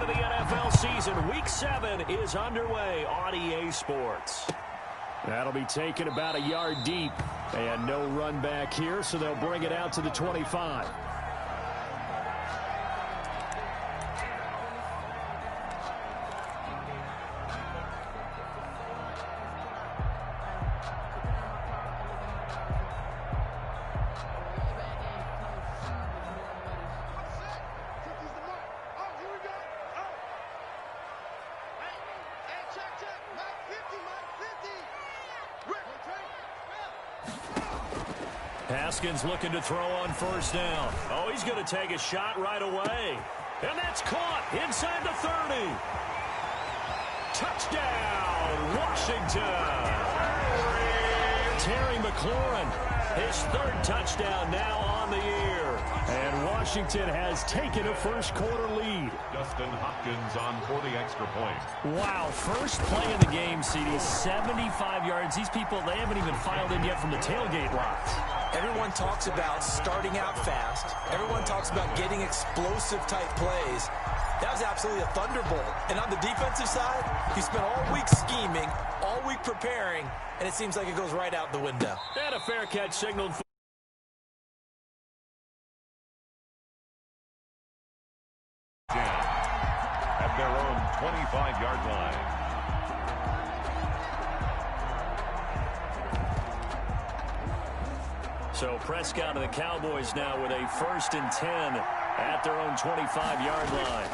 into the NFL season. Week 7 is underway on EA Sports. That'll be taken about a yard deep. And no run back here, so they'll bring it out to the 25. Haskins looking to throw on first down. Oh, he's going to take a shot right away. And that's caught inside the 30. Touchdown, Washington. Terry McLaurin, his 3rd touchdown now on the year. And Washington has taken a first-quarter lead. Dustin Hopkins on for the extra point. Wow, first play of the game, CD, 75 yards. These people, they haven't even filed in yet from the tailgate lots. Everyone talks about starting out fast. Everyone talks about getting explosive-type plays. That was absolutely a thunderbolt. And on the defensive side, he spent all week scheming, all week preparing, and it seems like it goes right out the window. And a fair catch signaled for at their own 25-yard line. So Prescott and the Cowboys now with a 1st and 10 at their own 25-yard line.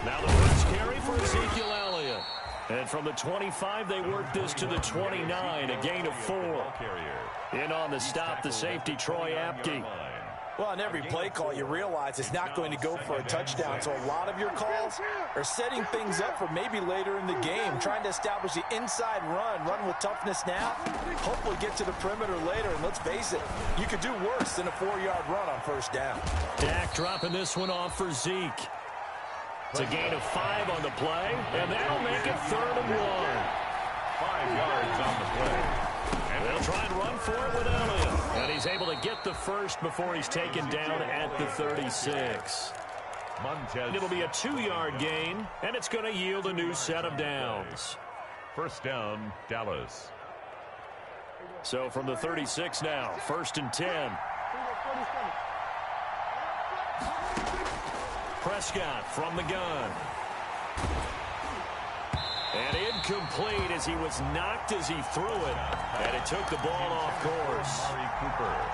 Now the first carry for Ezekiel Elliott. And from the 25, they work this to the 29, a gain of 4. In on the stop, the safety, Troy Apke. Well, on every play call, you realize it's not going to go for a touchdown. So a lot of your calls are setting things up for maybe later in the game, trying to establish the inside run with toughness now, hopefully get to the perimeter later. And let's face it, you could do worse than a 4-yard run on first down. Dak dropping this one off for Zeke. It's a gain of 5 on the play, and that'll make it 3rd and 1. 5 yards on the play. And they'll try and run for it with Elliott. And he's able to get the first before he's taken down at the 36. It'll be a 2-yard gain, and it's going to yield a new set of downs. First down, Dallas. So from the 36 now, 1st and 10. Prescott from the gun. And incomplete as he was knocked as he threw it. And it took the ball off course.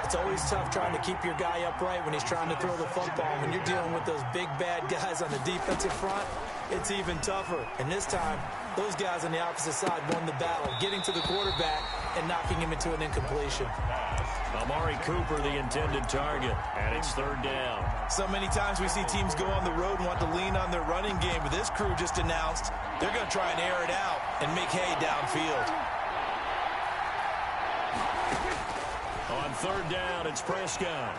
It's always tough trying to keep your guy upright when he's trying to throw the football. When you're dealing with those big, bad guys on the defensive front, it's even tougher. And this time, those guys on the opposite side won the battle, getting to the quarterback and knocking him into an incompletion. Amari Cooper, the intended target, and it's 3rd down. So many times we see teams go on the road and want to lean on their running game, but this crew just announced they're going to try and air it out and make hay downfield. On 3rd down, it's Prescott.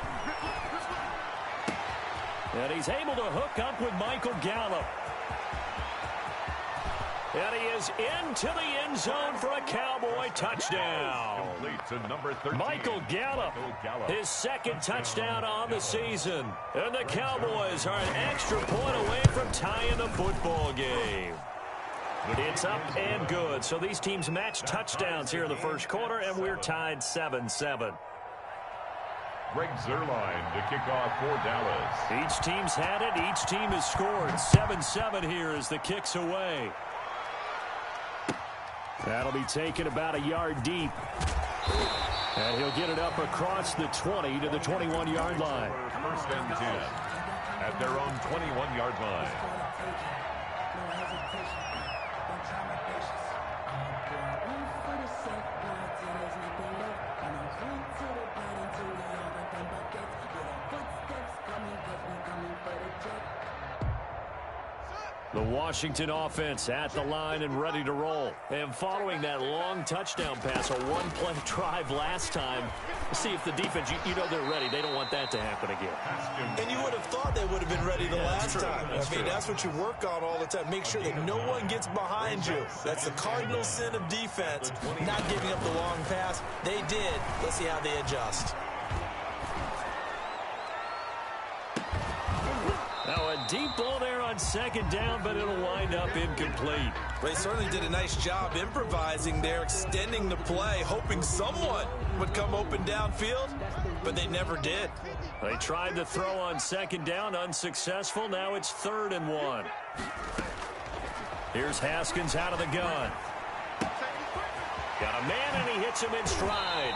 And he's able to hook up with Michael Gallup. And he is into the end zone for a Cowboy touchdown. Michael Gallup, his 2nd touchdown on the season. And the Cowboys are an extra point away from tying the football game. It's up and good. So these teams match touchdowns here in the first quarter, and we're tied 7-7. Greg Zuerlein to kick off for Dallas. Each team's had it. Each team has scored. 7-7 here as the kick's away. That'll be taken about a yard deep. And he'll get it up across the 20 to the 21-yard line. 1st and 10 at their own 21-yard line. The Washington offense at the line and ready to roll. And following that long touchdown pass, a one-play drive last time, see if the defense, you know they're ready. They don't want that to happen again. And you would have thought they would have been ready the last time. That's what you work on all the time. Make sure that no one gets behind you. That's the cardinal sin of defense, not giving up the long pass. They did. Let's see how they adjust. Now a deep ball there on on second down, but it'll wind up incomplete. They certainly did a nice job improvising there, extending the play, hoping someone would come open downfield, but they never did. They tried to throw on second down, unsuccessful. Now it's 3rd and 1. Here's Haskins out of the gun. Got a man, and he hits him in stride.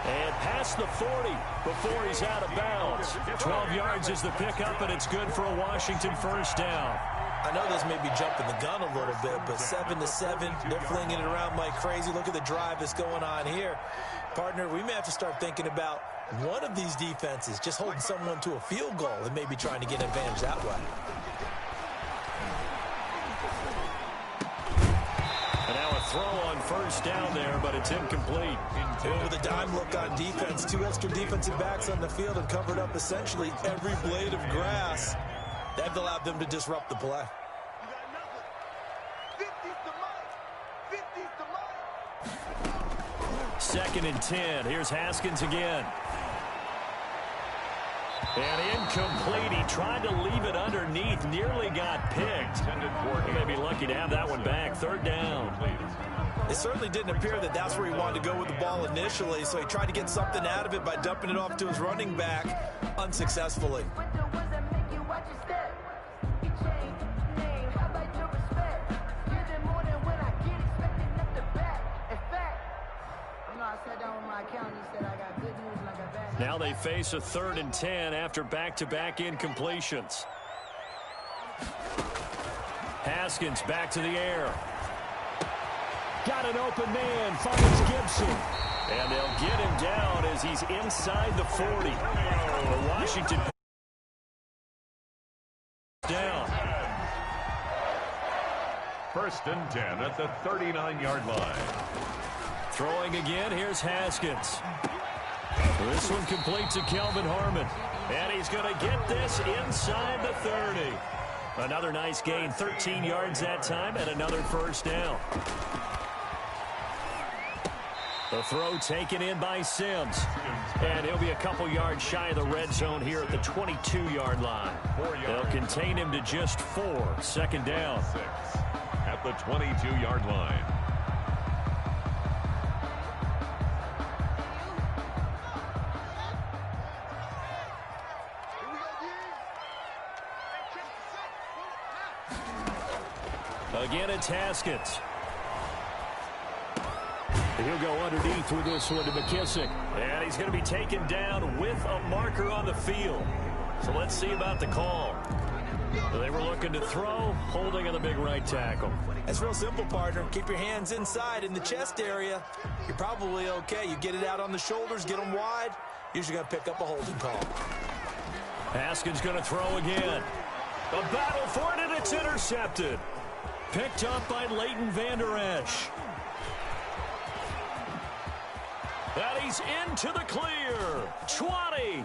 And past the 40 before he's out of bounds. 12 yards is the pickup, and it's good for a Washington first down. I know this may be jumping the gun a little bit, but 7-7, they're flinging it around like crazy. Look at the drive that's going on here. Partner, we may have to start thinking about one of these defenses just holding someone to a field goal and maybe trying to get an advantage that way. And now a throw on first down there, but it's incomplete. With a dime look on defense, 2 extra defensive backs on the field and covered up essentially every blade of grass. That allowed them to disrupt the play. 2nd and 10. Here's Haskins again. And incomplete. He tried to leave it underneath. Nearly got picked. He may be lucky to have that one back. 3rd down. It certainly didn't appear that that's where he wanted to go with the ball initially, so he tried to get something out of it by dumping it off to his running back unsuccessfully. Now they face a 3rd and 10 after back-to-back incompletions. Haskins back to the air. Got an open man, finds Gibson. And they'll get him down as he's inside the 40. The Washington down. 1st and 10 at the 39-yard line. Throwing again, here's Haskins. This one complete to Kelvin Harmon. And he's going to get this inside the 30. Another nice gain, 13 yards that time, and another first down. The throw taken in by Sims. And he'll be a couple yards shy of the red zone here at the 22-yard line. They'll contain him to just 4. 2nd down. At the 22-yard line. Again, it's Haskins. He'll go underneath with this one to McKissick. And he's going to be taken down with a marker on the field. So let's see about the call. They were looking to throw, holding on the big right tackle. It's real simple, partner. Keep your hands inside in the chest area. You're probably okay. You get it out on the shoulders, get them wide. Usually going to pick up a holding call. Haskins going to throw again. A battle for it, and it's intercepted. Picked up by Leighton Vander Esch. And he's into the clear. 20.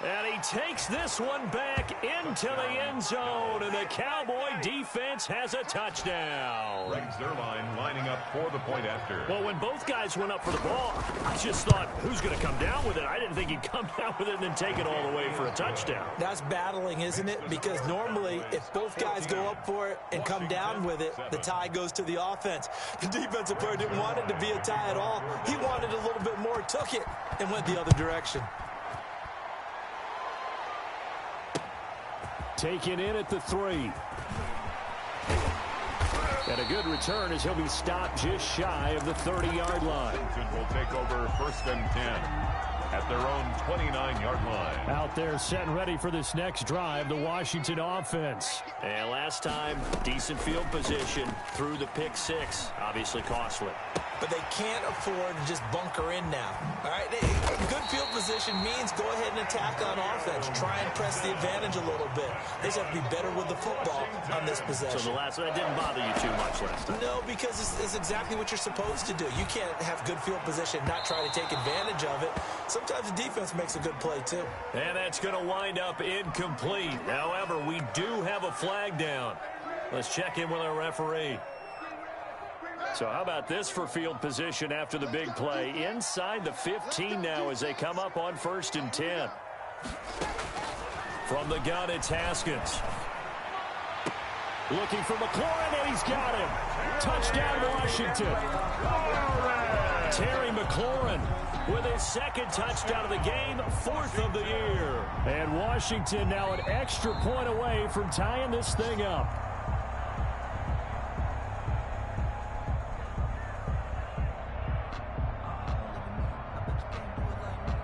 And he takes this one back into the end zone, and the Cowboy defense has a touchdown. Greg Zuerlein lining up for the point after. Well, when both guys went up for the ball, I just thought, who's going to come down with it? I didn't think he'd come down with it and then take it all the way for a touchdown. That's battling, isn't it? Because normally, if both guys go up for it and come down with it, the tie goes to the offense. The defensive player didn't want it to be a tie at all. He wanted a little bit more, took it, and went the other direction. Taken in at the 3. And a good return as he'll be stopped just shy of the 30-yard line. Will take over 1st and 10 at their own 29-yard line. Out there set and ready for this next drive, the Washington offense. And last time, decent field position through the pick 6. Obviously costly. But they can't afford to just bunker in now. All right, good field position means go ahead and attack on offense. Try and press the advantage a little bit. They just have to be better with the football on this possession. So that didn't bother you too much last time? No, because it's exactly what you're supposed to do. You can't have good field position and not try to take advantage of it. Sometimes the defense makes a good play, too. And that's going to wind up incomplete. However, we do have a flag down. Let's check in with our referee. So how about this for field position after the big play? Inside the 15 now as they come up on 1st and 10. From the gun, it's Haskins. Looking for McLaurin, and he's got him. Touchdown, Washington. Terry McLaurin with his second touchdown of the game, 4th of the year. And Washington now an extra point away from tying this thing up.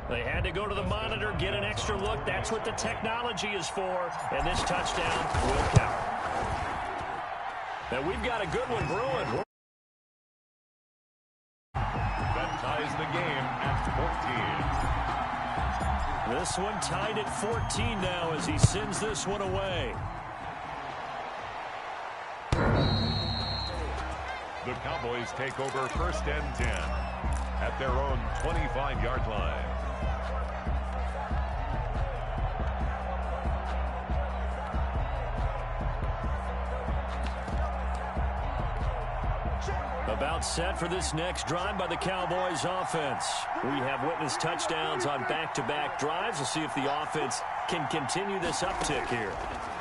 They had to go to the monitor, get an extra look. That's what the technology is for. And this touchdown will count. And we've got a good one brewing. That ties the game at 14. This one tied at 14 now as he sends this one away. The Cowboys take over 1st and 10 at their own 25-yard line. About set for this next drive by the Cowboys offense. We have witnessed touchdowns on back-to-back drives. We'll see if the offense can continue this uptick here.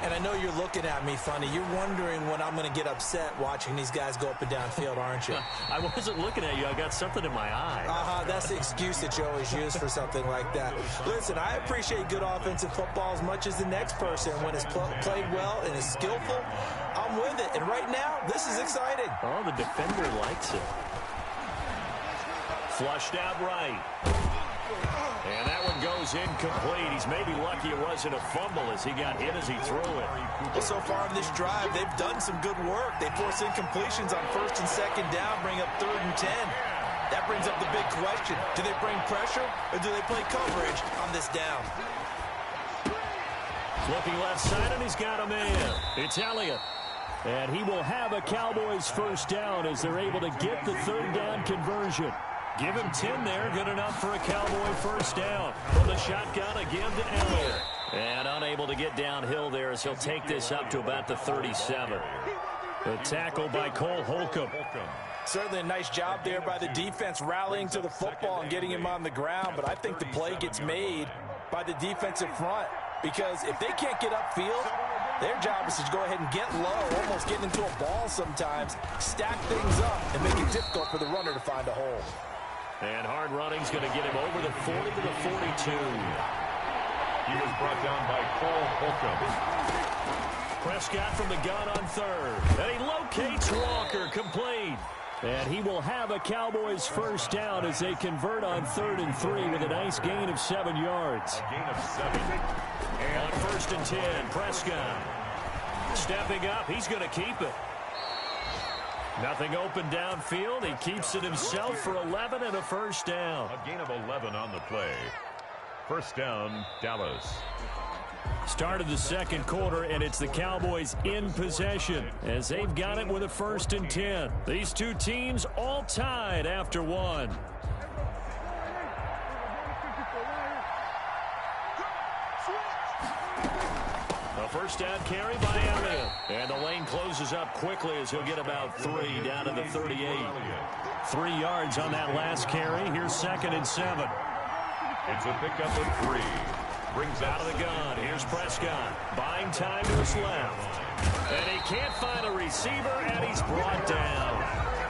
And I know you're looking at me funny. You're wondering when I'm going to get upset watching these guys go up and down field, aren't you? I wasn't looking at you. I got something in my eye. That's the excuse that you always use for something like that. Listen, I appreciate good offensive football as much as the next person. When it's played well and is skillful, I'm with it. And right now, this is exciting. Oh, the defender likes it. Flushed out right. And that one goes incomplete. He's maybe lucky it wasn't a fumble as he got hit as he threw it. Well, so far in this drive, they've done some good work. They force incompletions on 1st and 2nd down, bring up 3rd and 10. That brings up the big question. Do they bring pressure or do they play coverage on this down? Looking left side, and he's got a man. It's Elliott. And he will have a Cowboys 1st down as they're able to get the 3rd down conversion. Give him 10 there, good enough for a Cowboy 1st down. From the shotgun, again to Elliott. And unable to get downhill there as he'll take this up to about the 37. The tackle by Cole Holcomb. Certainly a nice job there by the defense rallying to the football and getting him on the ground. But I think the play gets made by the defensive front. Because if they can't get upfield, their job is to go ahead and get low, almost get into a ball sometimes, stack things up, and make it difficult for the runner to find a hole. And hard running's going to get him over the 40 to the 42. He was brought down by Cole Holcomb. Prescott from the gun on 3rd. And he locates Walker, complete. And he will have a Cowboys 1st down as they convert on 3rd and 3 with a nice gain of 7 yards. A gain of 7. And on 1st and 10, Prescott stepping up. He's going to keep it. Nothing open downfield. He keeps it himself for 11 and a 1st down. A gain of 11 on the play. 1st down, Dallas. Start of the 2nd quarter, and it's the Cowboys in possession as they've got it with a 1st and 10. These two teams all tied after one. A 1st down carry by Elliott. And the lane closes up quickly as he'll get about 3 down to the 38. 3 yards on that last carry. Here's 2nd and 7. It's a pickup of 3. Brings out of the gun. Here's Prescott. Buying time to his left. And he can't find a receiver, and he's brought down.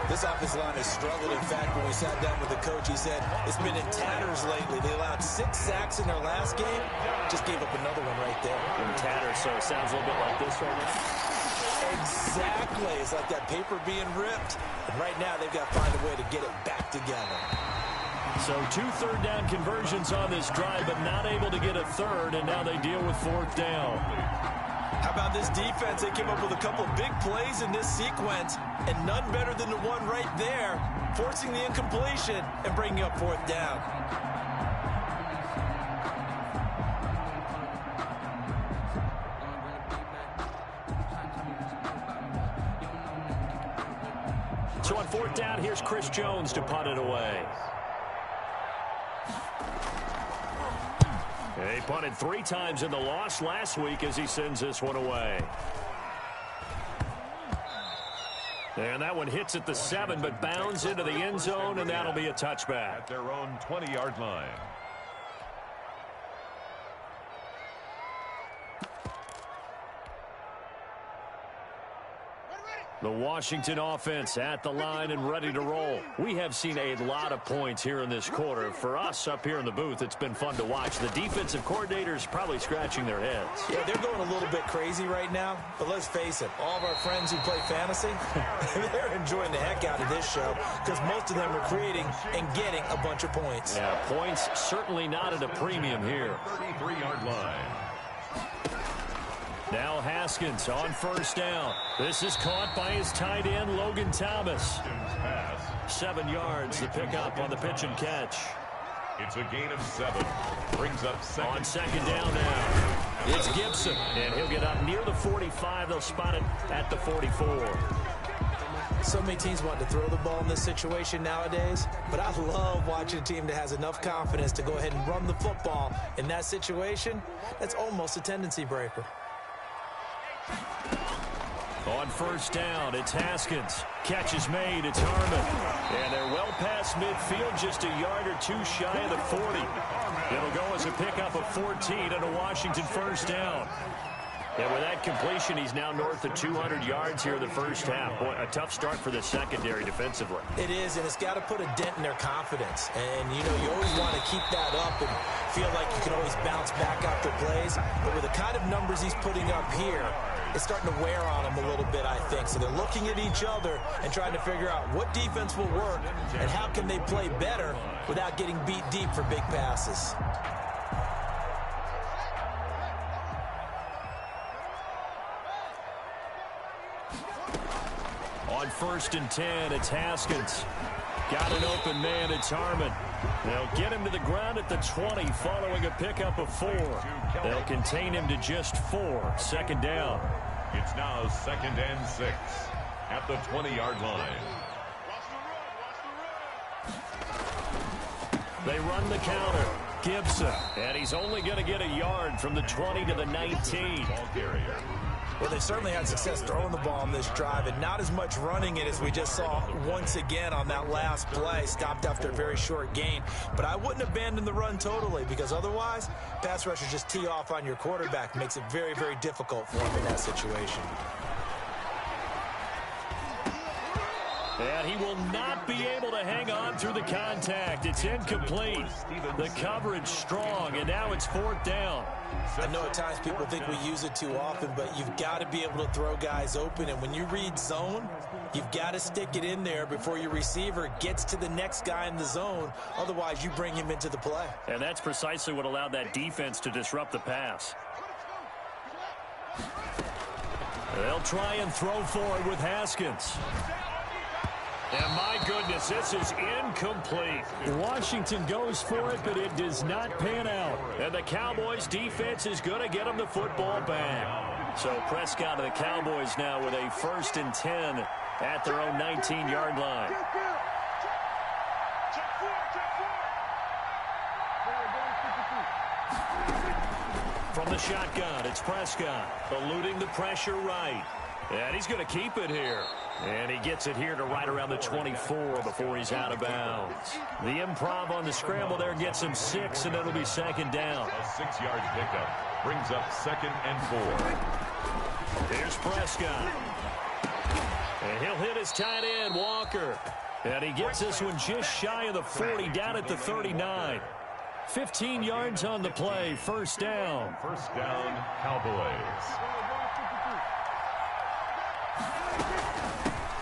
This offensive line has struggled. In fact, when we sat down with the coach, he said it's been in tatters lately. They allowed 6 sacks in their last game. Just gave up another one right there. In tatters, so it sounds a little bit like this right now. Exactly. It's like that paper being ripped. And right now, they've got to find a way to get it back together. So 2 3rd down conversions on this drive, but not able to get a 3rd, and now they deal with 4th down. How about this defense? They came up with a couple of big plays in this sequence, and none better than the one right there, forcing the incompletion and bringing up 4th down. So on 4th down, here's Chris Jones to punt it away. He punted 3 times in the loss last week as he sends this one away. And that one hits at the 7, but bounds into the end zone, and that'll be a touchback. At their own 20-yard line. The Washington offense at the line and ready to roll. We have seen a lot of points here in this quarter. For us up here in the booth, it's been fun to watch. The defensive coordinators probably scratching their heads. Yeah, they're going a little bit crazy right now. But let's face it, all of our friends who play fantasy, they're enjoying the heck out of this show because most of them are creating and getting a bunch of points. Yeah, points certainly not at a premium here. 33-yard line. Now Haskins on first down. This is caught by his tight end, Logan Thomas. 7 yards, the pickup on the pitch and catch. It's a gain of 7. Brings up second. On second down now. It's Gibson, and he'll get up near the 45. They'll spot it at the 44. So many teams want to throw the ball in this situation nowadays, but I love watching a team that has enough confidence to go ahead and run the football. In that situation, that's almost a tendency breaker. On first down, it's Haskins. Catch is made, it's Harmon. And they're well past midfield, just a yard or two shy of the 40. It'll go as a pickup of 14 and a Washington first down. And with that completion, he's now north of 200 yards here in the first half. Boy, a tough start for the secondary defensively. It is, and it's got to put a dent in their confidence. And, you know, you always want to keep that up and feel like you can always bounce back after plays. But with the kind of numbers he's putting up here, it's starting to wear on them a little bit, I think. So they're looking at each other and trying to figure out what defense will work and how can they play better without getting beat deep for big passes. On first and 10, it's Haskins. Got an open man, it's Harmon. They'll get him to the ground at the 20 following a pickup of 4. They'll contain him to just 4. Second down. It's now 2nd and 6 at the 20-yard line. They run the counter. Gibson, and he's only going to get a yard from the 20 to the 19. Ball carrier. Well, they certainly had success throwing the ball on this drive and not as much running it as we just saw once again on that last play. Stopped after a very short gain. But I wouldn't abandon the run totally because otherwise, pass rushers just tee off on your quarterback. Makes it very, very difficult for him in that situation. And he will not be able to hang on through the contact. It's incomplete. The coverage strong, and now it's 4th down. I know at times people think we use it too often, but you've got to be able to throw guys open. And when you read zone, you've got to stick it in there before your receiver gets to the next guy in the zone. Otherwise, you bring him into the play. And that's precisely what allowed that defense to disrupt the pass. They'll try and throw forward with Haskins. And my goodness, this is incomplete. Washington goes for it, but it does not pan out. And the Cowboys defense is going to get them the football back. So Prescott of the Cowboys now with a 1st and 10 at their own 19-yard line. From the shotgun, it's Prescott eluding the pressure right. And he's going to keep it here. And he gets it here to right around the 24 before he's out of bounds. The improv on the scramble there gets him 6, and it'll be 2nd down. A 6-yard pickup brings up 2nd and 4. Here's Prescott. And he'll hit his tight end, Walker. And he gets this one just shy of the 40, down at the 39. 15 yards on the play, 1st down. 1st down, Cowboys.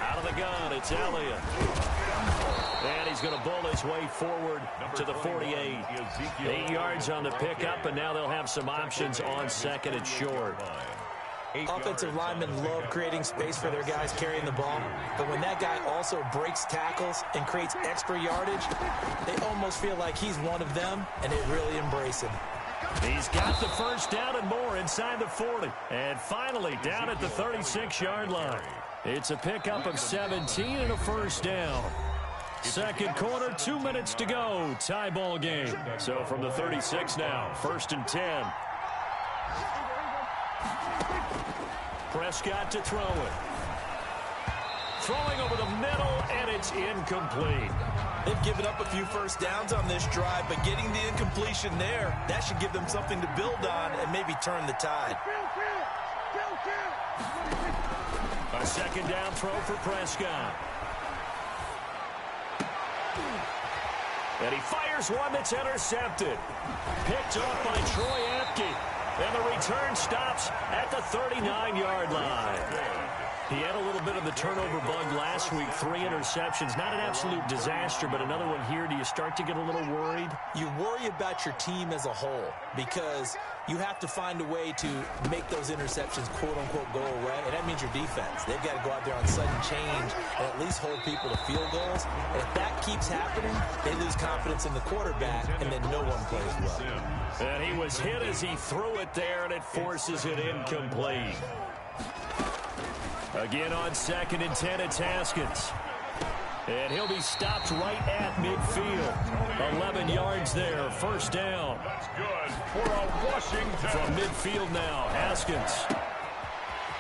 Out of the gun, it's Elliott. And he's going to bull his way forward to the 48. 8 yards on the pickup, and now they'll have some options on 2nd and short. Offensive linemen love creating space for their guys carrying the ball, but when that guy also breaks tackles and creates extra yardage, they almost feel like he's one of them, and they really embrace him. He's got the 1st down and more inside the 40. And finally, down at the 36-yard line. It's a pickup of 17 and a 1st down. 2nd quarter, 2 minutes to go. Tie ball game. So from the 36 now, 1st and 10. Prescott to throw it. Throwing over the middle, and it's incomplete. They've given up a few 1st downs on this drive, but getting the incompletion there, that should give them something to build on and maybe turn the tide. A second down throw for Prescott. And he fires one that's intercepted. Picked off by Troy Apke. And the return stops at the 39-yard line. He had a little bit of the turnover bug last week. 3 interceptions. Not an absolute disaster, but another one here. Do you start to get a little worried? You worry about your team as a whole because you have to find a way to make those interceptions, quote-unquote, go away. And that means your defense. They've got to go out there on sudden change and at least hold people to field goals. And if that keeps happening, they lose confidence in the quarterback, and then no one plays well. And he was hit as he threw it there, and it forces it incomplete. Again on 2nd and 10, it's Haskins. And he'll be stopped right at midfield. 11 yards there, first down. That's good for a Washington. From midfield now, Haskins.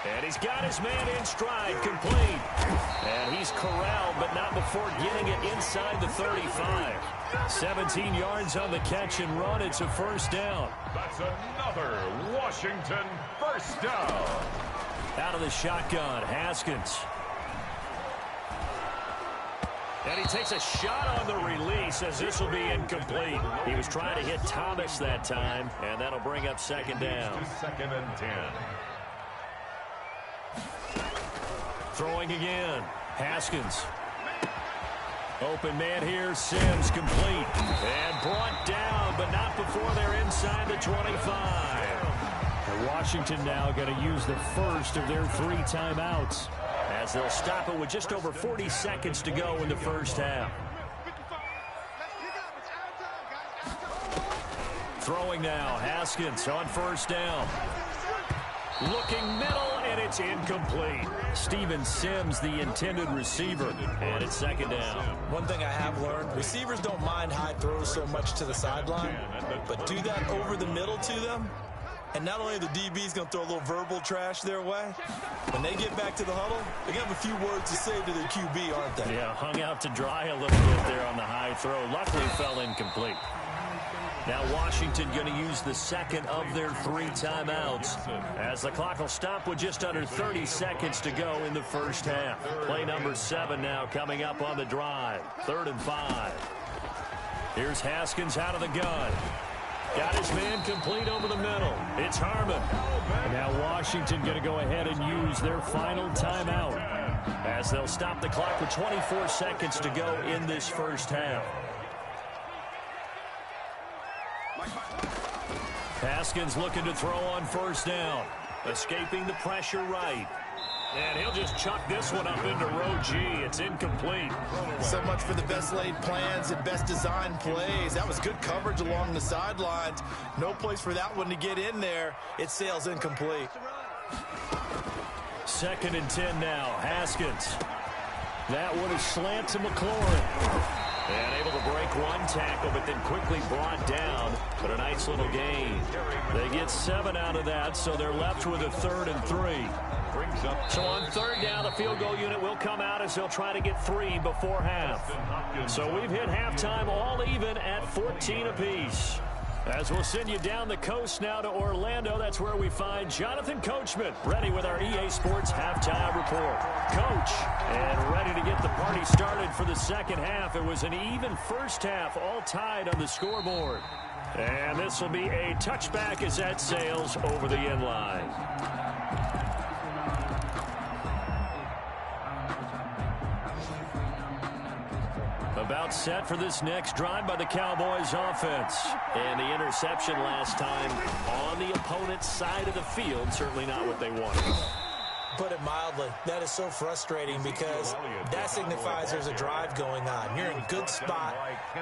And he's got his man in stride, complete. And he's corralled, but not before getting it inside the 35. 17 yards on the catch and run. It's a first down. That's another Washington first down. Out of the shotgun, Haskins. And he takes a shot on the release as this will be incomplete. He was trying to hit Thomas that time, and that'll bring up second down. 2nd and 10. Throwing again, Haskins. Open man here, Sims complete. And brought down, but not before they're inside the 25. Washington now going to use the first of their 3 timeouts as they'll stop it with just over 40 seconds to go in the first half. Throwing now, Haskins on first down. Looking middle, and it's incomplete. Steven Sims, the intended receiver, and it's second down. One thing I have learned, receivers don't mind high throws so much to the sideline, but do that over the middle to them, and not only are the DB's going to throw a little verbal trash their way, when they get back to the huddle, they're going to have a few words to say to their QB, aren't they? Yeah, hung out to dry a little bit there on the high throw. Luckily fell incomplete. Now Washington going to use the second of their 3 timeouts as the clock will stop with just under 30 seconds to go in the first half. Play number 7 now coming up on the drive. 3rd and 5. Here's Haskins out of the gun. Got his man complete over the middle. It's Harmon. And now Washington going to go ahead and use their final timeout as they'll stop the clock with 24 seconds to go in this first half. Haskins looking to throw on first down. Escaping the pressure right. And he'll just chuck this one up into row G. It's incomplete. So much for the best laid plans and best designed plays. That was good coverage along the sidelines. No place for that one to get in there. It sails incomplete. 2nd and 10 now. Haskins. That one is slant to McLaurin. And able to break one tackle, but then quickly brought down. But a nice little gain. They get 7 out of that, so they're left with a 3rd and 3. So on 3rd down, the field goal unit will come out as they'll try to get 3 before half. So we've hit halftime all even at 14 apiece. As we'll send you down the coast now to Orlando, that's where we find Jonathan Coachman, ready with our EA Sports Halftime Report. Coach, and ready to get the party started for the second half. It was an even first half, all tied on the scoreboard. And this will be a touchback as that sails over the end line. About set for this next drive by the Cowboys offense. And the interception last time on the opponent's side of the field. Certainly not what they wanted. Put it mildly, that is so frustrating because that signifies there's a drive going on. You're in a good spot,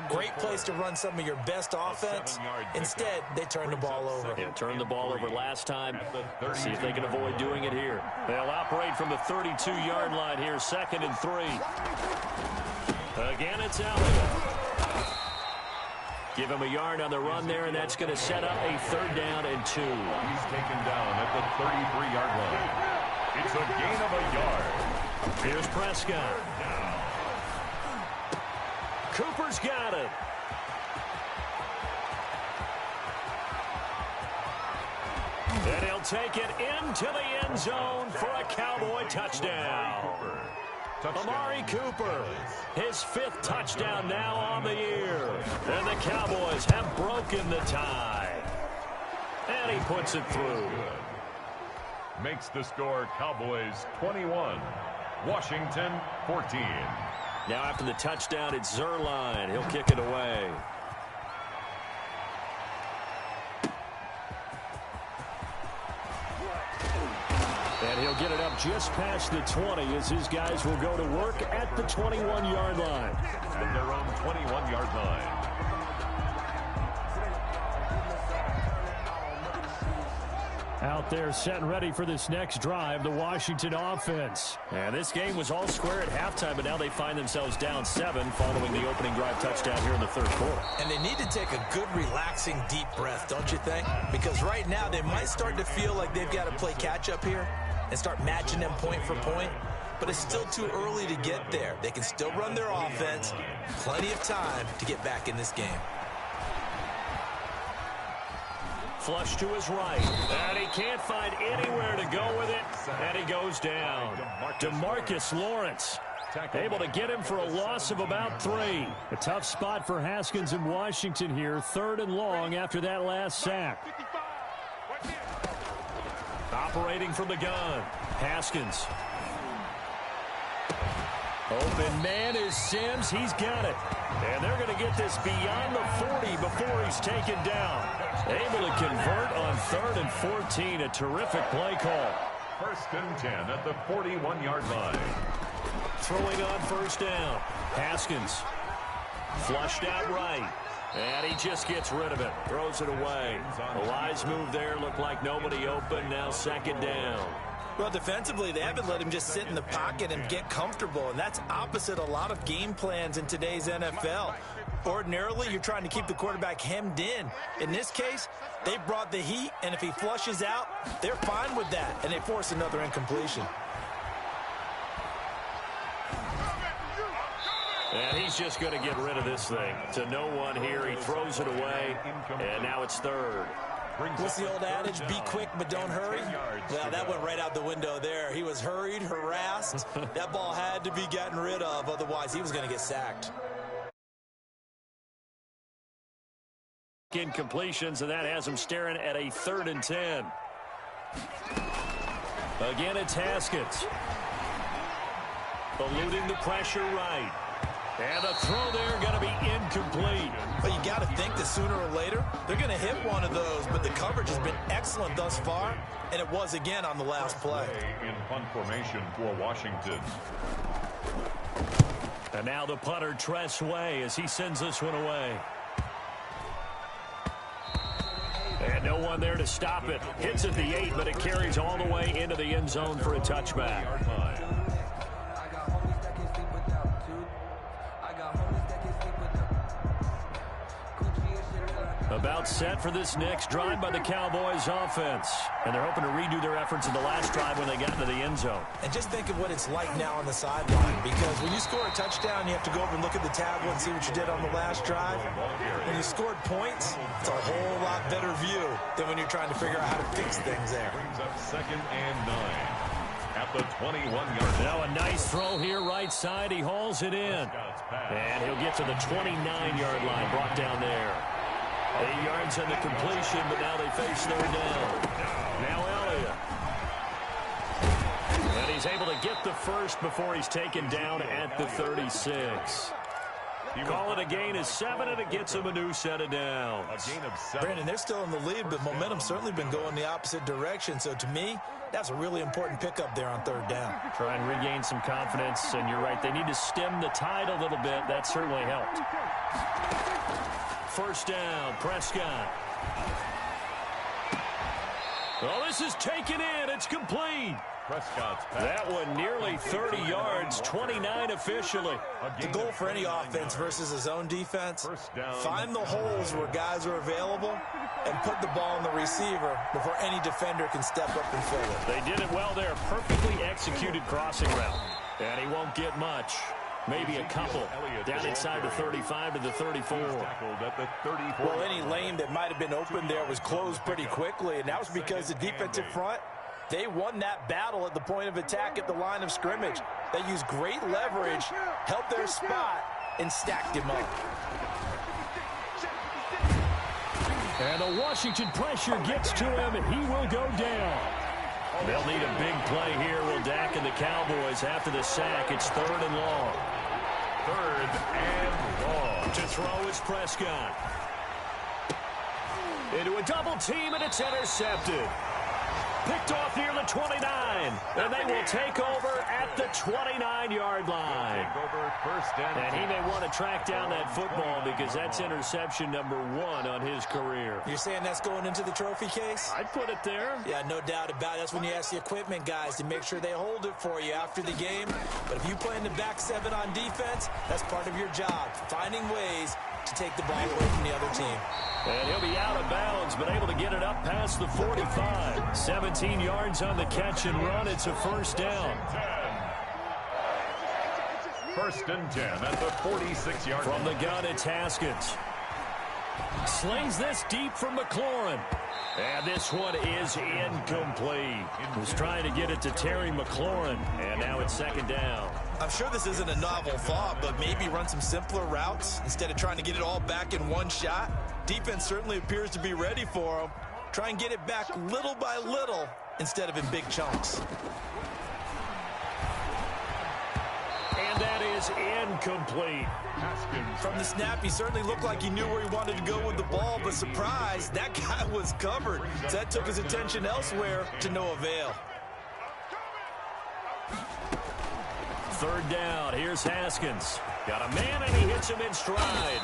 great place to run some of your best offense. Instead, they turn the ball over. Yeah, turned the ball over last time. Let's see if they can avoid doing it here. They'll operate from the 32-yard line here, 2nd and 3. Again, it's Elliott. Give him a yard on the run there, and that's going to set up a 3rd down and 2. He's taken down at the 33-yard line. It's a gain of a yard. Here's Prescott. Cooper's got it. And he'll take it into the end zone for a Cowboy touchdown. Amari Cooper, his 5th touchdown now on the year. And the Cowboys have broken the tie. And he puts it through. Makes the score Cowboys 21, Washington 14. Now after the touchdown, it's Zerline. He'll kick it away. And he'll get it up just past the 20 as his guys will go to work at the 21-yard line. At their own 21-yard line. Out there set and ready for this next drive, the Washington offense. And this game was all square at halftime, but now they find themselves down 7 following the opening drive touchdown here in the 3rd quarter. And they need to take a good, relaxing, deep breath, don't you think? Because right now they might start to feel like they've got to play catch-up here and start matching them point for point. But it's still too early to get there. They can still run their offense. Plenty of time to get back in this game. Flush to his right, and he can't find anywhere to go with it, and he goes down. DeMarcus Lawrence able to get him for a loss of about 3. A tough spot for Haskins in Washington here, 3rd and long after that last sack. Operating from the gun, Haskins. Open man is Sims. He's got it. And they're going to get this beyond the 40 before he's taken down. Able to convert on 3rd and 14. A terrific play call. 1st and 10 at the 41-yard line. Throwing on 1st down. Haskins. Flushed out right. And he just gets rid of it. Throws it away. A wise move there. Looked like nobody open. Now 2nd down. Well, defensively, they haven't let him just sit in the pocket and get comfortable, and that's opposite a lot of game plans in today's NFL. Ordinarily, you're trying to keep the quarterback hemmed in. In this case, they brought the heat, and if he flushes out, they're fine with that, and they force another incompletion. And he's just going to get rid of this thing. To no one here, he throws it away, and now it's 3rd. What's the old adage? Be quick, but don't hurry? Well, that went right out the window there. He was hurried, harassed. That ball had to be gotten rid of. Otherwise, he was going to get sacked. Incompletions, and that has him staring at a 3rd and 10. Again, it's Haskins. Eluding the pressure right. And the throw there going to be incomplete. But you got to think that sooner or later, they're going to hit one of those. But the coverage has been excellent thus far, and it was again on the last play. In punt formation for Washington. And now the punter, Tress Way, as he sends this one away. And no one there to stop it. Hits at the 8, but it carries all the way into the end zone for a touchback. About set for this next drive by the Cowboys offense. And they're hoping to redo their efforts in the last drive when they got into the end zone. And just think of what it's like now on the sideline. Because when you score a touchdown, you have to go over and look at the tablet and see what you did on the last drive. When you scored points, it's a whole lot better view than when you're trying to figure out how to fix things there. Brings up 2nd and 9 at the 21-yard line. Now a nice throw here right side. He hauls it in. And he'll get to the 29-yard line. Brought down there. 8 yards on the completion, but now they face 3rd down. Now Elliott. And he's able to get the first before he's taken down at the 36. Call it a gain of 7, and it gets him a new set of downs. A gain of 7. Brandon, they're still in the lead, but momentum's certainly been going the opposite direction. So to me, that's a really important pickup there on 3rd down. Try and regain some confidence, and you're right. They need to stem the tide a little bit. That certainly helped. 1st down, Prescott. Well, this is taken in. It's complete. Prescott's pass. That one nearly 30 yards, 29 officially. The goal for any offense versus a zone defense, find the holes where guys are available and put the ball on the receiver before any defender can step up and fill it. They did it well there. Perfectly executed crossing route. And he won't get much. maybe a couple. Down inside the 35 to the 34. Well, any lane that might have been open there was closed pretty quickly, and that was because the defensive front, they won that battle at the point of attack at the line of scrimmage. They used great leverage, held their spot, and stacked him up. And the Washington pressure gets to him, and he will go down. They'll need a big play here. Will Dak and the Cowboys after the sack. It's 3rd and long. 3rd and long. To throw is Prescott. Into a double team, and it's intercepted. Picked off near the 29, and they will take over at the 29-yard line. And he may want to track down that football because that's interception number 1 on his career. You're saying that's going into the trophy case? I'd put it there. Yeah, no doubt about it. That's when you ask the equipment guys to make sure they hold it for you after the game. But if you play in the back 7 on defense, that's part of your job, finding ways to take the ball away from the other team. And he'll be out of bounds, but able to get it up past the 45. 17 yards on the catch and run. It's a 1st down. 1st and 10 at the 46-yard line. From the gun, it's Haskins. Slings this deep from McLaurin. And this one is incomplete. Was trying to get it to Terry McLaurin, and now it's 2nd down. I'm sure this isn't a novel thought, but maybe run some simpler routes instead of trying to get it all back in one shot. Defense certainly appears to be ready for him. Try and get it back little by little instead of in big chunks. And that is incomplete. From the snap, he certainly looked like he knew where he wanted to go with the ball, but surprise, that guy was covered. So that took his attention elsewhere to no avail. 3rd down. Here's Haskins. Got a man, and he hits him in stride.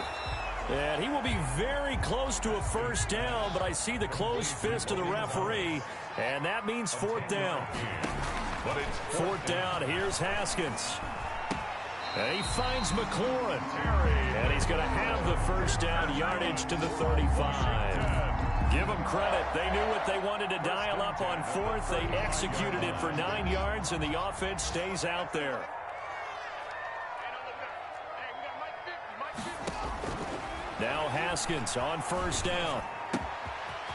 And he will be very close to a 1st down, but I see the closed fist of the referee, and that means 4th down. 4th down. Here's Haskins. And he finds McLaurin. And he's going to have the 1st down, yardage to the 35. Give them credit. They knew what they wanted to dial up on 4th. They executed it for 9 yards, and the offense stays out there. Now Haskins on 1st down.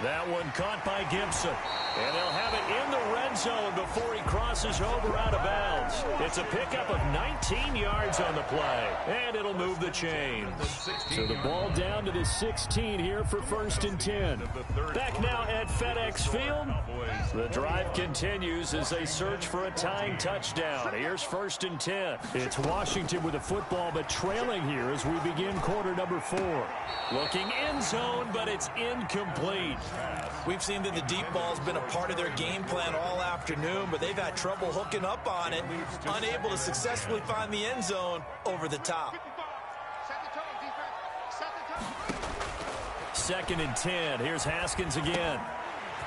That one caught by Gibson. And they'll have it in the red zone before he crosses over out of bounds. It's a pickup of 19 yards on the play. And it'll move the chains. So the ball down to the 16 here for 1st and 10. Back now at FedEx Field. The drive continues as they search for a tying touchdown. Here's 1st and 10. It's Washington with the football, but trailing here as we begin quarter number 4. Looking end zone, but it's incomplete. We've seen that the deep ball's been a part of their game plan all afternoon, but they've had trouble hooking up on it, unable to successfully find the end zone over the top. 2nd and 10. Here's Haskins again.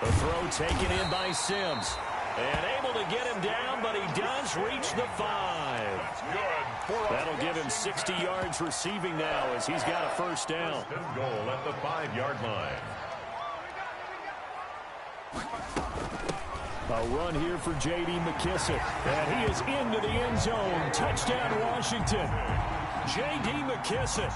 The throw taken in by Sims. And able to get him down, but he does reach the 5. That'll give him 60 yards receiving now as he's got a 1st down. Goal at the 5-yard line. A run here for J.D. McKissick. And he is into the end zone. Touchdown, Washington. J.D. McKissick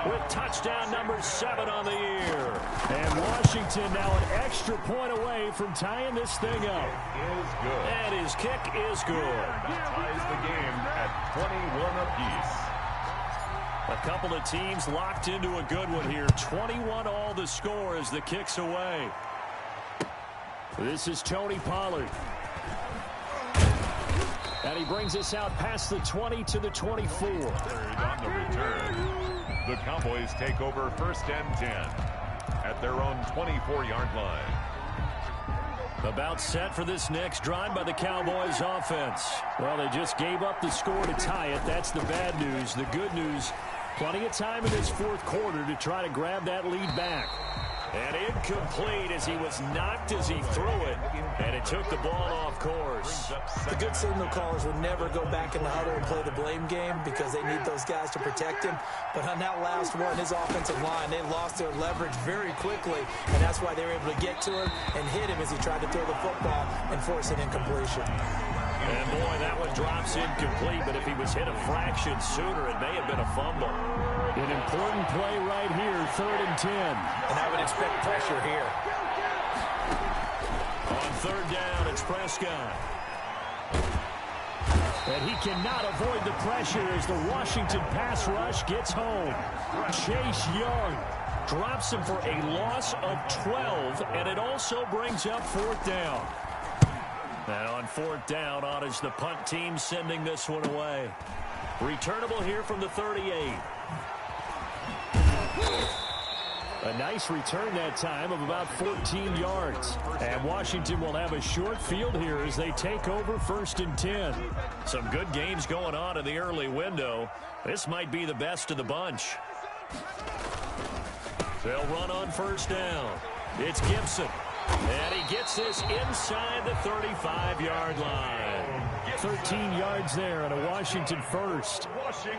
with touchdown number 7 on the year. And Washington now an extra point away from tying this thing up. Is good. And his kick is good. That ties the game at 21 apiece. A couple of teams locked into a good one here. 21 all the score as the kick's away. This is Tony Pollard. And he brings us out past the 20 to the 24. On the return, the Cowboys take over 1st and 10 at their own 24-yard line. About set for this next drive by the Cowboys offense. Well, they just gave up the score to tie it. That's the bad news. The good news, plenty of time in this 4th quarter to try to grab that lead back. And incomplete as he was knocked as he threw it. And it took the ball off course. The good signal callers will never go back in the huddle and play the blame game because they need those guys to protect him. But on that last one, his offensive line, they lost their leverage very quickly. And that's why they were able to get to him and hit him as he tried to throw the football and force an incompletion. And boy, that one drops incomplete, but if he was hit a fraction sooner, it may have been a fumble. An important play right here, 3rd and 10. And I would expect pressure here. On 3rd down, it's Prescott. And he cannot avoid the pressure as the Washington pass rush gets home. Chase Young drops him for a loss of 12, and it also brings up 4th down. And on 4th down, on is the punt team sending this one away. Returnable here from the 38. A nice return that time of about 14 yards. And Washington will have a short field here as they take over 1st and 10. Some good games going on in the early window. This might be the best of the bunch. They'll run on 1st down. It's Gibson. And he gets this inside the 35-yard line. 13 yards there and a Washington first. Washington.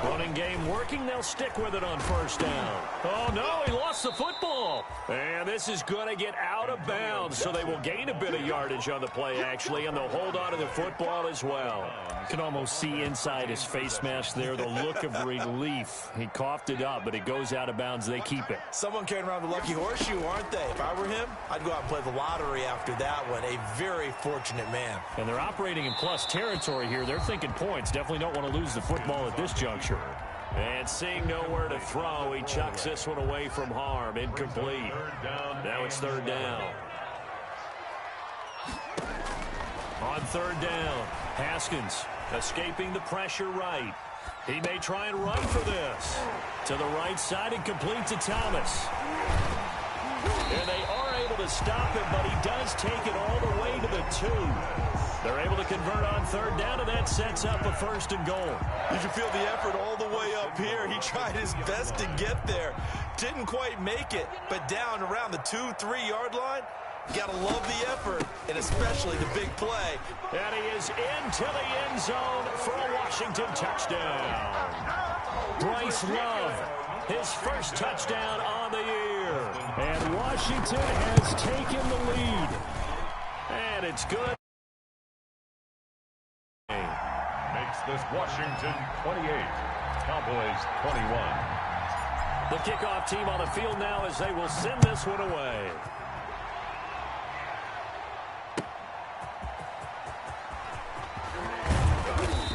Running game working. They'll stick with it on 1st down. Oh, no, he lost the football. And this is going to get out of bounds, so they will gain a bit of yardage on the play, actually, and they'll hold on to the football as well. You can almost see inside his face mask there the look of relief. He coughed it up, but it goes out of bounds. They keep it. Someone carrying around the lucky horseshoe, aren't they? If I were him, I'd go out and play the lottery after that one. A very fortunate man. And they're operating in plus territory here. They're thinking points. Definitely don't want to lose the football at this juncture. And seeing nowhere to throw, he chucks this one away from harm. Incomplete. Now it's 3rd down. On 3rd down, Haskins escaping the pressure right. He may try and run for this. To the right side and complete to Thomas. And they are able to stop him, but he does take it all the way to the 2. They're able to convert on 3rd down, and that sets up a 1st and goal. You can feel the effort all the way up here. He tried his best to get there. Didn't quite make it, but down around the 2-3 yard line, got to love the effort, and especially the big play. And he is into the end zone for a Washington touchdown. Bryce Love, his first touchdown on the year. And Washington has taken the lead. And it's good. Makes this Washington 28, Cowboys 21. The kickoff team on the field now as they will send this one away.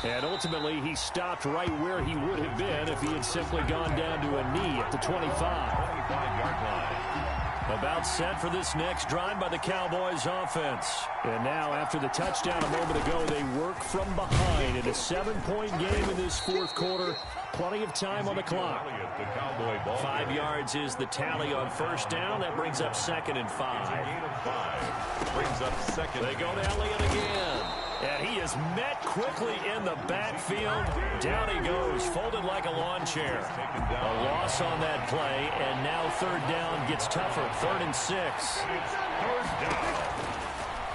And ultimately, he stopped right where he would have been if he had simply gone down to a knee at the 25. 25-yard line. About set for this next drive by the Cowboys offense. And now, after the touchdown a moment ago, they work from behind in a 7-point game in this 4th quarter. Plenty of time on the clock. 5 yards is the tally on 1st down. That brings up 2nd and 5. Brings up 2nd. They go to Elliott again. And he is met quickly in the backfield. Down he goes, folded like a lawn chair. A loss on that play, and now 3rd down gets tougher. 3rd and 6. 3rd down.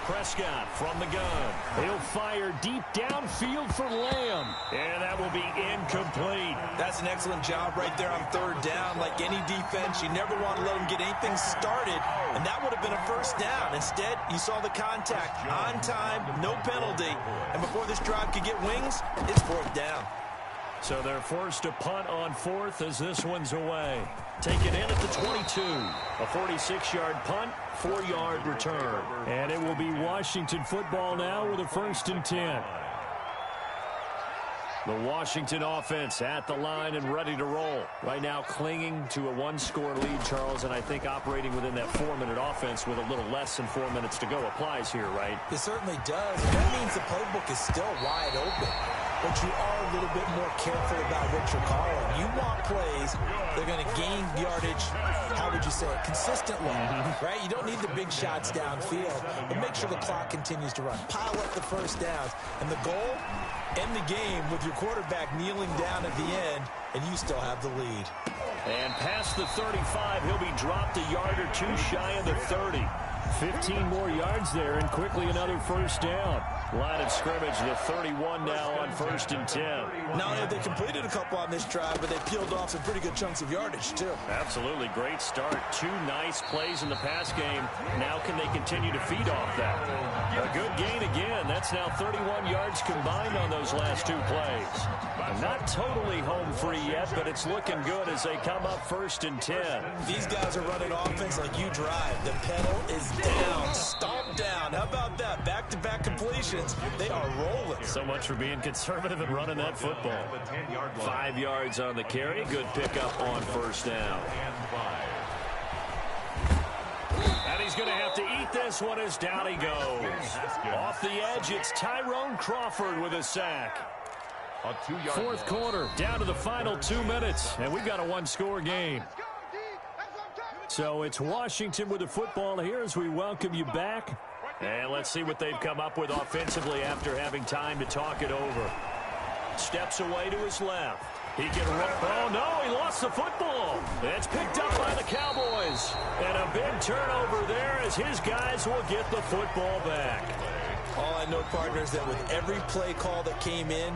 Prescott from the gun. He'll fire deep downfield for Lamb. And that will be incomplete. That's an excellent job right there on 3rd down. Like any defense, you never want to let them get anything started, and that would have been a 1st down. Instead, you saw the contact on time, no penalty, and before this drive could get wings, it's 4th down. So they're forced to punt on 4th as this one's away. Take it in at the 22. A 46-yard punt, 4-yard return. And it will be Washington football now with a 1st and 10. The Washington offense at the line and ready to roll. Right now clinging to a 1-score lead, Charles, and I think operating within that 4-minute offense with a little less than 4 minutes to go applies here, right? It certainly does. And that means the playbook is still wide open. But you are a little bit more careful about what you're calling. You want plays that are going to gain yardage, how would you say it, consistently, right? You don't need the big shots downfield, but make sure the clock continues to run. Pile up the 1st downs. And the goal, end the game with your quarterback kneeling down at the end, and you still have the lead. And past the 35, he'll be dropped a yard or two shy of the 30. 15 more yards there, and quickly another 1st down. Line of scrimmage, the 31 now on 1st and 10. Not only have they completed a couple on this drive, but they peeled off some pretty good chunks of yardage, too. Absolutely. Great start. 2 nice plays in the pass game. Now can they continue to feed off that? A good gain again. That's now 31 yards combined on those last 2 plays. Not totally home free yet, but it's looking good as they come up 1st and 10. These guys are running offense like you drive. The pedal is down. Stomp down. How about that? Back-to-back completions. They are rolling. So much for being conservative and running that football. 5 yards on the carry. Good pickup on 1st down. And he's going to have to eat this one as down he goes. Off the edge, it's Tyrone Crawford with a sack. 4th quarter, down to the final 2 minutes, and we've got a 1-score game. So it's Washington with the football here as we welcome you back. And let's see what they've come up with offensively after having time to talk it over. Steps away to his left. He can run. Oh, no, he lost the football. It's picked up by the Cowboys. And a big turnover there as his guys will get the football back. All I know, partner, is that with every play call that came in,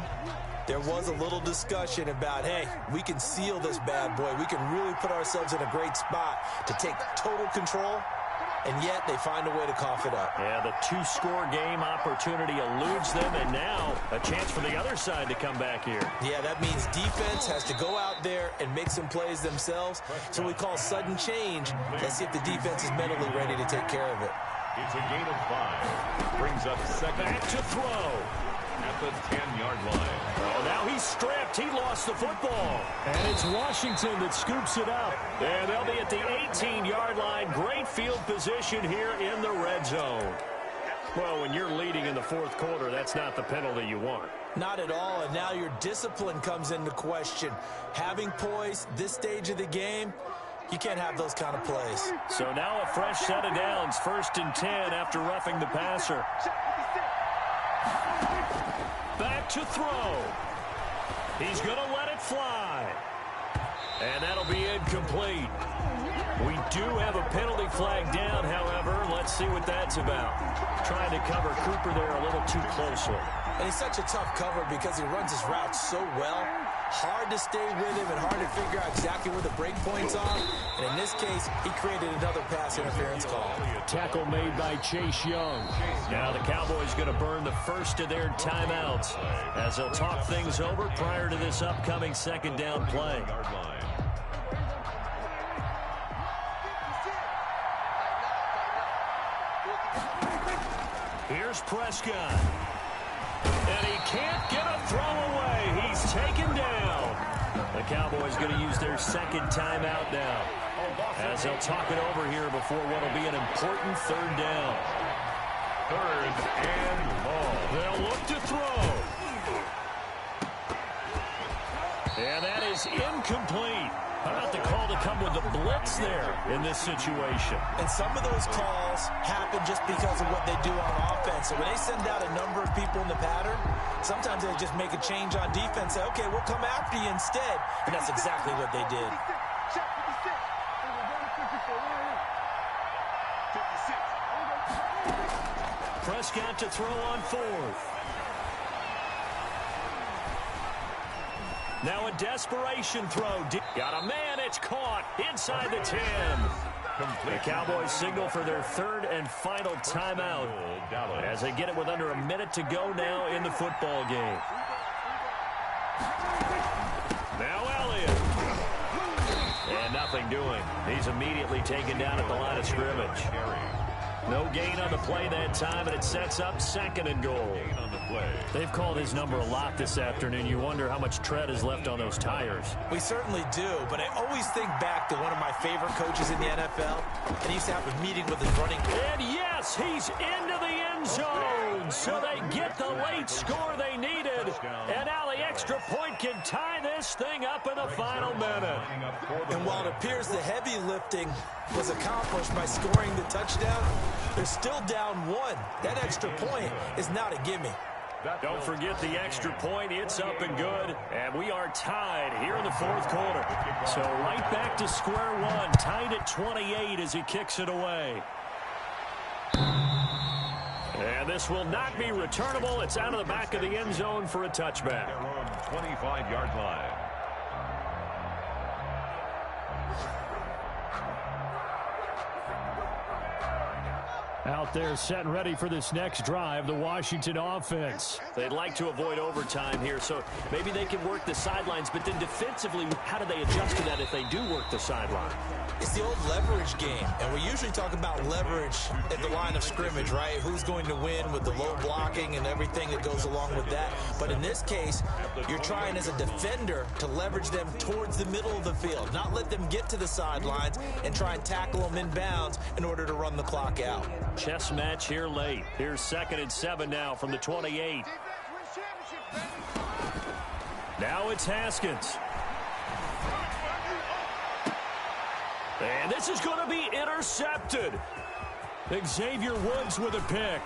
there was a little discussion about, hey, we can seal this bad boy. We can really put ourselves in a great spot to take total control, and yet they find a way to cough it up. Yeah, the 2-score game opportunity eludes them, and now a chance for the other side to come back here. Yeah, that means defense has to go out there and make some plays themselves. So we call sudden change. Let's see if the defense is mentally ready to take care of it. It's a gain of 5. Brings up second. Back to throw. At the 10-yard line. Oh, now he's stripped. He lost the football. And it's Washington that scoops it up. And they'll be at the 18-yard line. Great field position here in the red zone. Well, when you're leading in the 4th quarter, that's not the penalty you want. Not at all, and now your discipline comes into question. Having poise this stage of the game, you can't have those kind of plays. So now a fresh set of downs, 1st and 10 after roughing the passer. Back to throw. He's going to let it fly. And that'll be incomplete. We do have a penalty flag down, however. Let's see what that's about. Trying to cover Cooper there a little too closely. And he's such a tough cover because he runs his route so well. Hard to stay with him and hard to figure out exactly where the break points are. And in this case, he created another pass interference call. Tackle made by Chase Young. Now the Cowboys going to burn the first of their timeouts as they'll talk things over prior to this upcoming 2nd down play. Here's Prescott. And he can't get a throw away. He's taken down. The Cowboys going to use their 2nd timeout now as they'll talk it over here before what will be an important 3rd down. 3rd and long. They'll look to throw. And that is incomplete. How about the call to come with the blitz there in this situation? And some of those calls happen just because of what they do on offense. So when they send out a number of people in the pattern, sometimes they just make a change on defense. Say, okay, we'll come after you instead. And that's exactly what they did. Prescott to throw on 4th. Now a desperation throw. Got a man. It's caught inside the 10. The Cowboys signal for their 3rd and final timeout as they get it with under a minute to go now in the football game. Now Elliott. And nothing doing. He's immediately taken down at the line of scrimmage. No gain on the play that time, and it sets up 2nd and goal. They've called his number a lot this afternoon. You wonder how much tread is left on those tires. We certainly do, but I always think back to one of my favorite coaches in the NFL, and he used to have a meeting with his running back. And yes, he's into the end zone, so they get the late score they needed. And now the extra point can tie this thing up in the final minute. And while it appears the heavy lifting was accomplished by scoring the touchdown, they're still down 1. That extra point is not a gimme. Don't forget the extra point. It's up and good. And we are tied here in the 4th quarter. So right back to square one. Tied at 28 as he kicks it away. And this will not be returnable. It's out of the back of the end zone for a touchback. Their own 25-yard line. Out there set and ready for this next drive, the Washington offense. They'd like to avoid overtime here, so maybe they can work the sidelines, but then defensively, how do they adjust to that if they do work the sideline? It's the old leverage game, and we usually talk about leverage at the line of scrimmage, right? Who's going to win with the low blocking and everything that goes along with that. But in this case, you're trying as a defender to leverage them towards the middle of the field, not let them get to the sidelines and try and tackle them in bounds in order to run the clock out. Chess match here late. Here's 2nd and 7 now from the 28. Now it's Haskins. And this is going to be intercepted. Xavier Woods with a pick.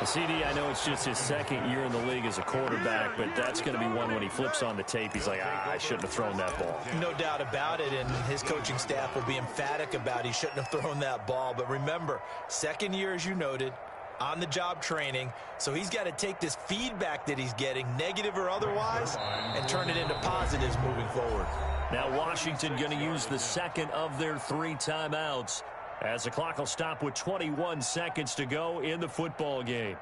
CD, I know it's just his 2nd year in the league as a quarterback, but that's going to be one when he flips on the tape, he's like, I shouldn't have thrown that ball. No doubt about it, and his coaching staff will be emphatic about he shouldn't have thrown that ball. But remember, 2nd year, as you noted, on-the-job training, so he's got to take this feedback that he's getting, negative or otherwise, and turn it into positives moving forward. Now Washington going to use the 2nd of their 3 timeouts, as the clock will stop with 21 seconds to go in the football game.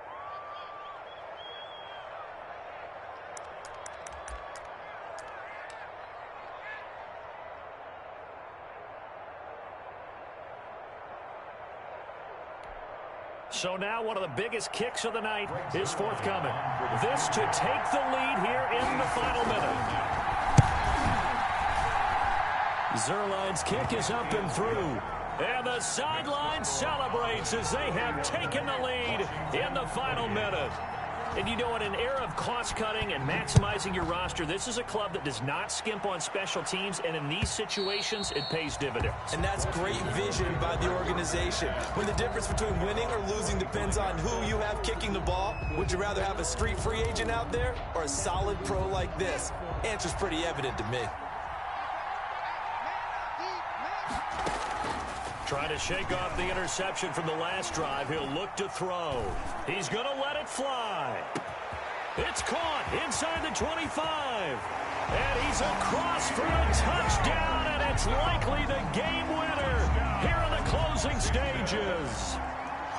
So now one of the biggest kicks of the night is forthcoming. This to take the lead here in the final minute. Zuerlein's kick is up and through. And the sideline celebrates as they have taken the lead in the final minute. And you know, in an era of cost-cutting and maximizing your roster, this is a club that does not skimp on special teams, and in these situations, it pays dividends. And that's great vision by the organization. When the difference between winning or losing depends on who you have kicking the ball, would you rather have a street free agent out there or a solid pro like this? Answer's pretty evident to me. Trying to shake off the interception from the last drive. He'll look to throw. He's going to let it fly. It's caught inside the 25. And he's across for a touchdown, and it's likely the game winner here in the closing stages.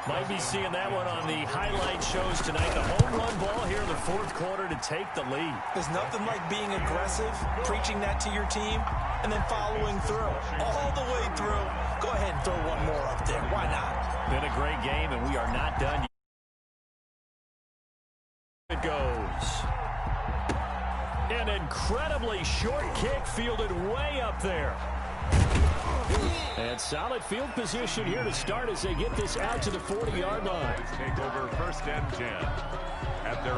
Might be seeing that one on the highlight shows tonight. The home run ball here in the 4th quarter to take the lead. There's nothing like being aggressive, preaching that to your team, and then following through. All the way through. Go ahead and throw one more up there. Why not? Been a great game, and we are not done yet. It goes. An incredibly short kick fielded way up there. And solid field position here to start as they get this out to the 40-yard line. Take over 1st and 10.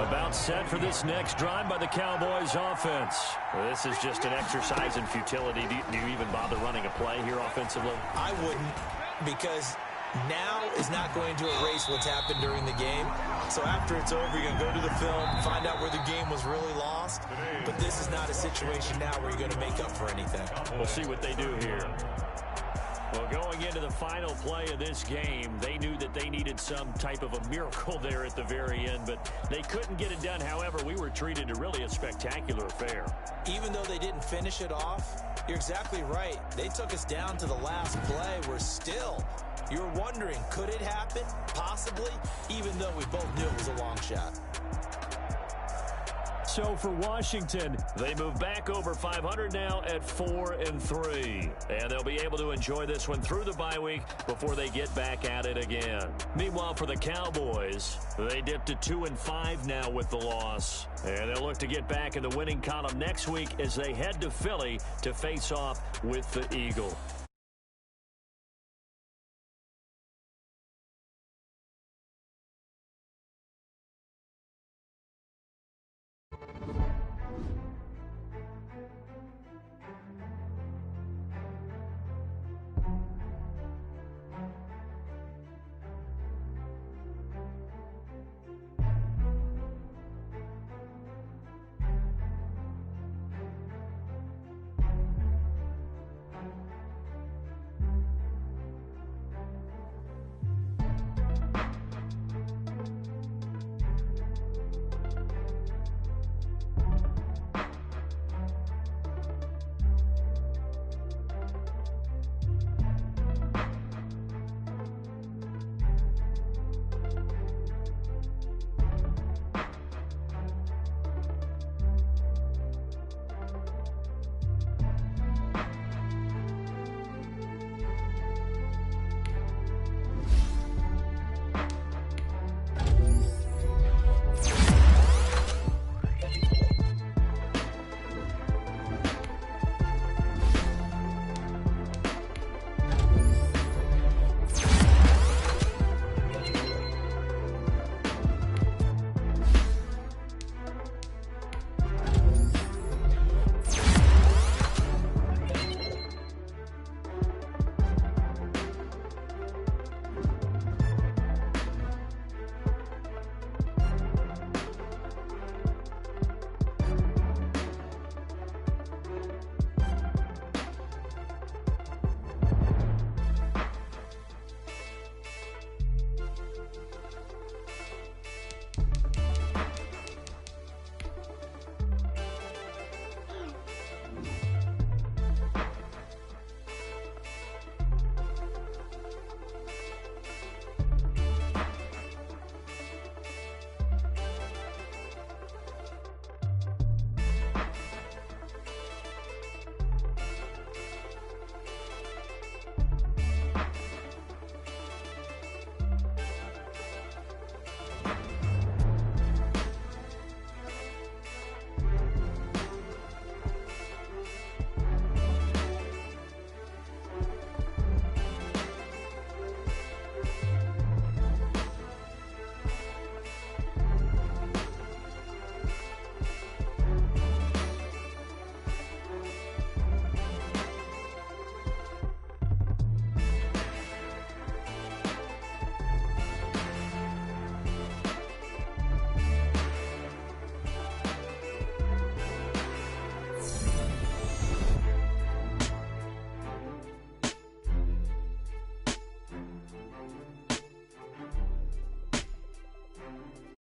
About set for this next drive by the Cowboys offense. Well, this is just an exercise in futility. Do you even bother running a play here offensively? I wouldn't, because now is not going to erase what's happened during the game. So after it's over, you're going to go to the film, find out where the game was really lost. But this is not a situation now where you're going to make up for anything. We'll see what they do here. Well, going into the final play of this game, they knew that they needed some type of a miracle there at the very end, but they couldn't get it done. However, we were treated to really a spectacular affair. Even though they didn't finish it off, you're exactly right. They took us down to the last play. We're still, you're wondering, could it happen? Possibly, even though we both knew it was a long shot. So for Washington, they move back over 500 now at 4-3. And they'll be able to enjoy this one through the bye week before they get back at it again. Meanwhile, for the Cowboys, they dipped to 2-5 now with the loss. And they'll look to get back in the winning column next week as they head to Philly to face off with the Eagles.